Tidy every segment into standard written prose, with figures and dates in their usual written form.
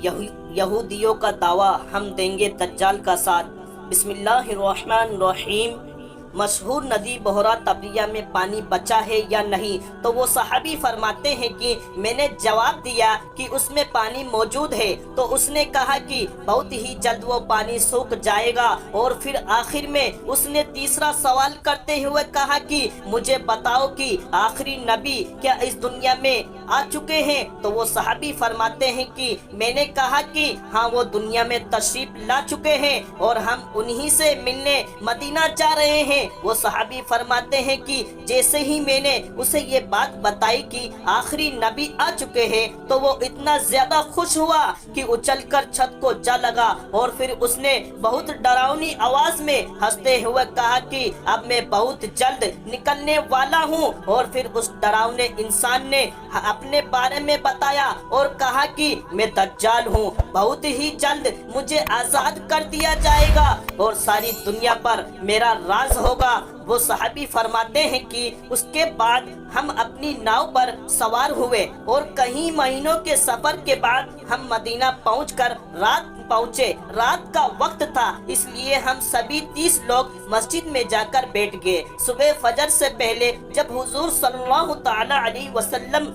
یہودیوں کا دعویٰ ہم دیں گے دجال کا ساتھ۔ بسم اللہ الرحمن الرحیم۔ مشہور ندی بحیرہ طبریہ میں پانی بچا ہے یا نہیں؟ تو وہ صحابی فرماتے ہیں کہ میں نے جواب دیا کہ اس میں پانی موجود ہے، تو اس نے کہا کہ بہت ہی جلد وہ پانی سوکھ جائے گا۔ اور پھر آخر میں اس نے تیسرا سوال کرتے ہوئے کہا کہ مجھے بتاؤ کہ آخری نبی کیا اس دنیا میں آ چکے ہیں؟ تو وہ صحابی فرماتے ہیں کہ میں نے کہا کہ ہاں، وہ دنیا میں تشریف لا چکے ہیں اور ہم انہی سے ملنے مدینہ جا رہے ہیں۔ وہ صحابی فرماتے ہیں کہ جیسے ہی میں نے اسے یہ بات بتائی کہ آخری نبی آ چکے ہیں، تو وہ اتنا زیادہ خوش ہوا کہ اچھل کر چھت کو جا لگا، اور پھر اس نے بہت ڈراؤنی آواز میں ہنستے ہوئے کہا کہ اب میں بہت جلد نکلنے والا ہوں۔ اور پھر اس ڈراؤنے انسان نے اپنے بارے میں بتایا اور کہا کہ میں دجال ہوں، بہت ہی جلد مجھے آزاد کر دیا جائے گا اور ساری دنیا پر میرا راز ہوگا۔ وہ صحابی فرماتے ہیں کہ اس کے بعد ہم اپنی ناؤ پر سوار ہوئے اور کئی مہینوں کے سفر کے بعد ہم مدینہ پہنچ کر پہنچے۔ رات کا وقت تھا، اس لیے ہم سبھی 30 لوگ مسجد میں جا کر بیٹھ گئے۔ صبح فجر سے پہلے جب حضور صلی اللہ تعالی علیہ وسلم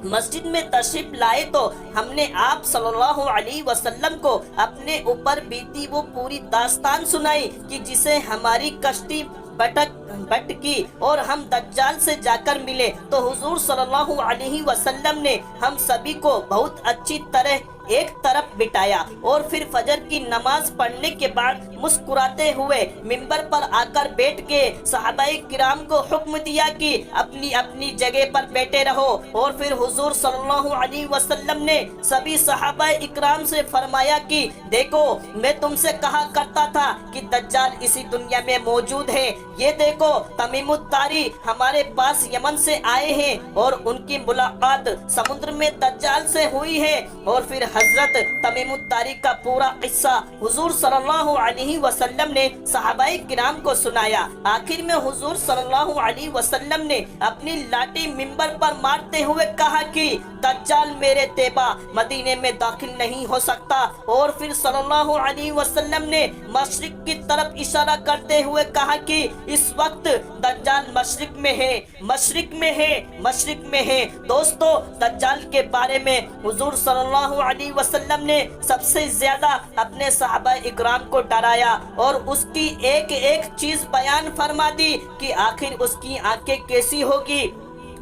مسجد میں تشریف لائے تو ہم نے آپ صلی اللہ علیہ وسلم کو اپنے اوپر بیتی وہ پوری داستان سنائی کہ جسے ہماری کشتی بھٹکی اور ہم دجال سے جا کر ملے، تو حضور صلی اللہ علیہ وسلم نے ہم سبھی کو بہت اچھی طرح ایک طرف بٹھایا اور پھر فجر کی نماز پڑھنے کے بعد مسکراتے ہوئے منبر پر آ کر بیٹھ کے صحابہ کرام کو حکم دیا کہ اپنی اپنی جگہ پر بیٹھے رہو۔ اور پھر حضور صلی اللہ علیہ وسلم نے سبھی صحابہ اکرام سے فرمایا کہ دیکھو، میں تم سے کہا کرتا تھا کہ دجال اسی دنیا میں موجود ہے۔ یہ دیکھو، تمیم الداری ہمارے پاس یمن سے آئے ہیں اور ان کی ملاقات سمندر میں دجال سے ہوئی ہے۔ اور پھر حضرت تمیم الداری کا پورا قصہ حضور صلی اللہ علیہ وسلم نے صحابہ کرام کو سنایا۔ آخر میں حضور صلی اللہ علیہ وسلم نے اپنی لاٹھی منبر پر مارتے ہوئے کہا کہ دجال میرے تیبا مدینے میں داخل نہیں ہو سکتا۔ اور پھر صلی اللہ علیہ وسلم نے مشرق کی طرف اشارہ کرتے ہوئے کہا کہ اس وقت دجال مشرق میں ہے، مشرق میں ہے، مشرق میں ہے۔ دوستو، دجال کے بارے میں حضور صلی اللہ علیہ وسلم نے سب سے زیادہ اپنے صحابہ اکرام کو ڈرایا اور اس کی ایک ایک چیز بیان فرما دی کہ آخر اس کی آنکھیں کیسی ہوگی،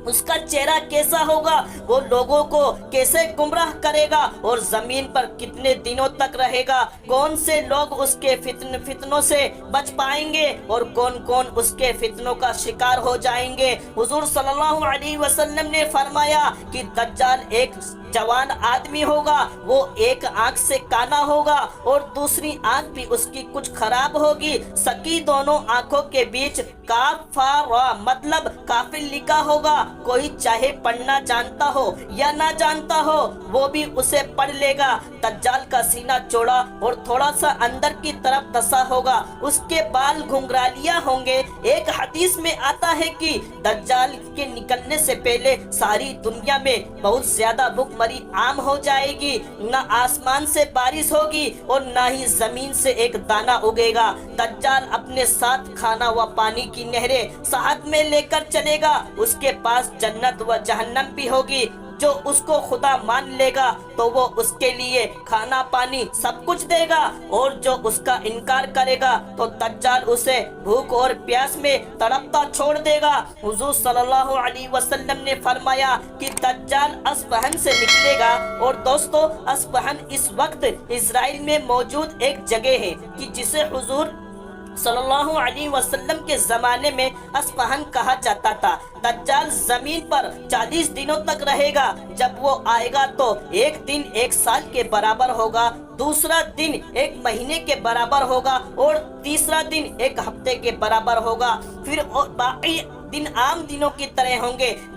اس کا چہرہ کیسا ہوگا، وہ لوگوں کو کیسے گمراہ کرے گا اور زمین پر کتنے دنوں تک رہے گا، کون سے لوگ اس کے فتنوں سے بچ پائیں گے اور کون کون اس کے فتنوں کا شکار ہو جائیں گے۔ حضور صلی اللہ علیہ وسلم نے فرمایا کہ دجال ایک جوان آدمی ہوگا، وہ ایک آنکھ سے کانا ہوگا اور دوسری آنکھ بھی اس کی کچھ خراب ہوگی، سکی دونوں آنکھوں کے بیچ کافر مطلب کافر لکھا ہوگا، کوئی چاہے پڑھنا جانتا ہو یا نہ جانتا ہو وہ بھی اسے پڑھ لے گا۔ دجال کا سینہ چوڑا اور تھوڑا سا اندر کی طرف دسا ہوگا، اس کے بال گھنگرالیاں ہوں گے۔ ایک حدیث میں آتا ہے کہ دجال کے نکلنے سے پہلے ساری دنیا میں بہت زیادہ بھوک عام ہو جائے گی، نہ آسمان سے بارش ہوگی اور نہ ہی زمین سے ایک دانہ اگے گا۔ دجال اپنے ساتھ کھانا و پانی کی نہریں ساتھ میں لے کر چلے گا، اس کے پاس جنت و جہنم بھی ہوگی۔ جو اس کو خدا مان لے گا تو وہ اس کے لیے کھانا پانی سب کچھ دے گا، اور جو اس کا انکار کرے گا تو دجال اسے بھوک اور پیاس میں تڑپتا چھوڑ دے گا۔ حضور صلی اللہ علیہ وسلم نے فرمایا کہ دجال اصفہان سے نکلے گا، اور دوستو، اصفہان اس وقت اسرائیل میں موجود ایک جگہ ہے کہ جسے حضور صلی اللہ علیہ وسلم کے زمانے میں اصفہان کہا جاتا تھا۔ دجال زمین پر 40 دنوں تک رہے گا۔ جب وہ آئے گا تو ایک دن 1 سال کے برابر ہوگا، دوسرا دن 1 مہینے کے برابر ہوگا اور تیسرا دن 1 ہفتے کے برابر ہوگا، پھر باقی دن عام دنوں کی طرح ہوں گے۔